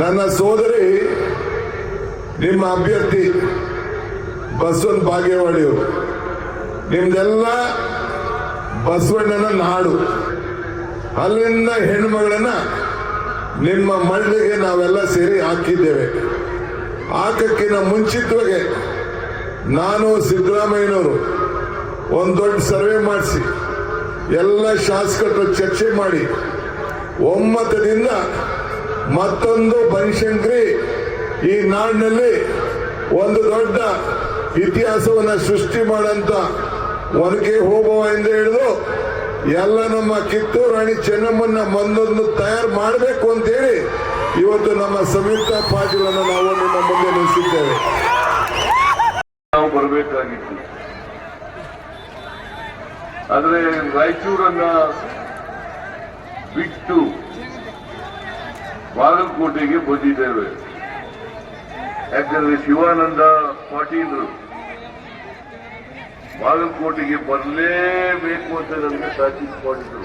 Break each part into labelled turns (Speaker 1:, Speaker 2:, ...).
Speaker 1: ನನ್ನ ಸೋದರಿ ನಿಮ್ಮ ಅಭ್ಯರ್ಥಿ ಬಸವನ್ ಬಾಗೇವಾಡಿಯವರು. ನಿಮ್ದೆಲ್ಲ ಬಸವಣ್ಣನ ನಾಡು. ಅಲ್ಲಿಂದ ಹೆಣ್ಮಗಳನ್ನ ನಿಮ್ಮ ಮಳ್ಳಿಗೆ ನಾವೆಲ್ಲ ಸೇರಿ ಹಾಕಿದ್ದೇವೆ. ಹಾಕಕ್ಕಿಂತ ಮುಂಚಿತವಾಗಿ ನಾನು ಸಿದ್ದರಾಮಯ್ಯನವರು ಒಂದು ದೊಡ್ಡ ಸರ್ವೆ ಮಾಡಿಸಿ ಎಲ್ಲ ಶಾಸಕರು ಚರ್ಚೆ ಮಾಡಿ ಒಮ್ಮತದಿಂದ ಮತ್ತೊಂದು ಬನಶಂಕರಿ ಈ ನಾಡಿನಲ್ಲಿ ಒಂದು ದೊಡ್ಡ ಇತಿಹಾಸವನ್ನ ಸೃಷ್ಟಿ ಮಾಡಂತ ಒನಕೆ ಓಬವ್ವಯಿಂದ ಹಿಡಿದು ಎಲ್ಲ ನಮ್ಮ ಕಿತ್ತೂರು ರಾಣಿ ಚೆನ್ನಮ್ಮನ್ನ ಮುಂದೊಂದು ತಯಾರು ಮಾಡಬೇಕು ಅಂತೇಳಿ ಇವತ್ತು ನಮ್ಮ ಸಂಯುಕ್ತ ಪಾಟೀಲನ್ನು ನಾವು ನಿಮ್ಮ ಮುಂದೆ ನಿಲ್ಲಿಸಿದ್ದೇವೆ.
Speaker 2: ನಾವು ಬರಬೇಕಾಗಿತ್ತು, ಆದರೆ ರಾಯಚೂರನ್ನ ಬಿಟ್ಟು ಬಾಗಲಕೋಟೆಗೆ ಬಂದಿದ್ದೇವೆ. ಯಾಕಂದ್ರೆ ಶಿವಾನಂದ ಪಾಟೀಲರು ಬಾಗಲಕೋಟೆಗೆ ಬರಲೇಬೇಕು ಅಂತ ನಮಗೆ ತಾಕೀತು ಮಾಡಿದ್ರು.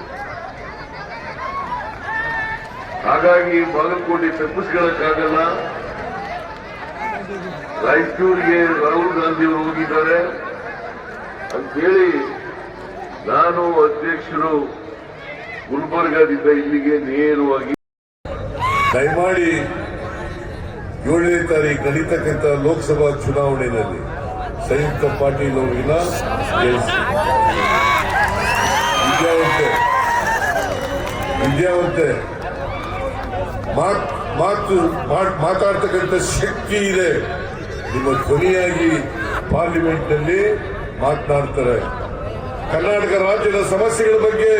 Speaker 2: ಹಾಗಾಗಿ ಬಾಗಲಕೋಟೆ ತಪ್ಪಿಸ್ಕೊಳ್ಳಕ್ಕಾಗಲ್ಲ. ರಾಯಚೂರಿಗೆ ರಾಹುಲ್ ಗಾಂಧಿಯವರು ಹೋಗಿದ್ದಾರೆ ಅಂತೇಳಿ ನಾನು ಅಧ್ಯಕ್ಷರು ಗುಲ್ಬರ್ಗಾದಿಂದ ಇಲ್ಲಿಗೆ ನೇರವಾಗಿ
Speaker 1: ದಯಮಾಡಿ 7ನೇ ತಾರೀಕು ನಡೀತಕ್ಕಂಥ ಲೋಕಸಭಾ ಚುನಾವಣೆಯಲ್ಲಿ ಸಂಯುಕ್ತ ಪಾಟೀಲ್ ಅವರಿಗಿನ ವಿದ್ಯಾವಂತೆ ಮಾತಾಡ್ತಕ್ಕಂಥ ಶಕ್ತಿ ಇದೆ. ನಿಮ್ಮ ಧ್ವನಿಯಾಗಿ ಪಾರ್ಲಿಮೆಂಟ್ ನಲ್ಲಿ ಮಾತನಾಡ್ತಾರೆ. ಕರ್ನಾಟಕ ರಾಜ್ಯದ ಸಮಸ್ಯೆಗಳ ಬಗ್ಗೆ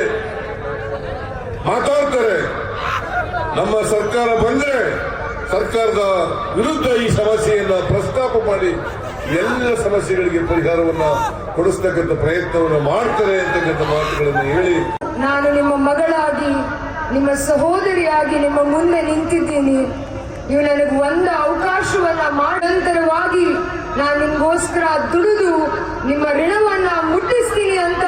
Speaker 1: ಮಾತಾಡ್ತಾರೆ. ನಮ್ಮ ಸರ್ಕಾರ ಬಂದ್ರೆ ಸರ್ಕಾರದ ವಿರುದ್ಧ ಈ ಸಮಸ್ಯೆಯನ್ನ ಪ್ರಸ್ತಾಪ ಮಾಡಿ ಎಲ್ಲ ಸಮಸ್ಯೆಗಳಿಗೆ ಪರಿಹಾರವನ್ನ ಕೊಡಿಸ್ತಕ್ಕಂಥ ಪ್ರಯತ್ನವನ್ನು ಮಾಡ್ತಾರೆ ಅಂತಕ್ಕಂಥ ಮಾತುಗಳನ್ನು ಹೇಳಿ,
Speaker 3: ನಾನು ನಿಮ್ಮ ಮಗಳಾಗಿ ನಿಮ್ಮ ಸಹೋದರಿಯಾಗಿ ನಿಮ್ಮ ಮುಂದೆ ನಿಂತಿದ್ದೀನಿ. ನೀವು ನನಗೆ ಒಂದು ಅವಕಾಶವನ್ನ ಮಾಡಂತರವಾಗಿ ನಾನು ನಿಮಗೋಸ್ಕರ ದುಡಿದು ನಿಮ್ಮ ಋಣವನ್ನ ಮುಟ್ಟಿಸ್ತೀನಿ ಅಂತ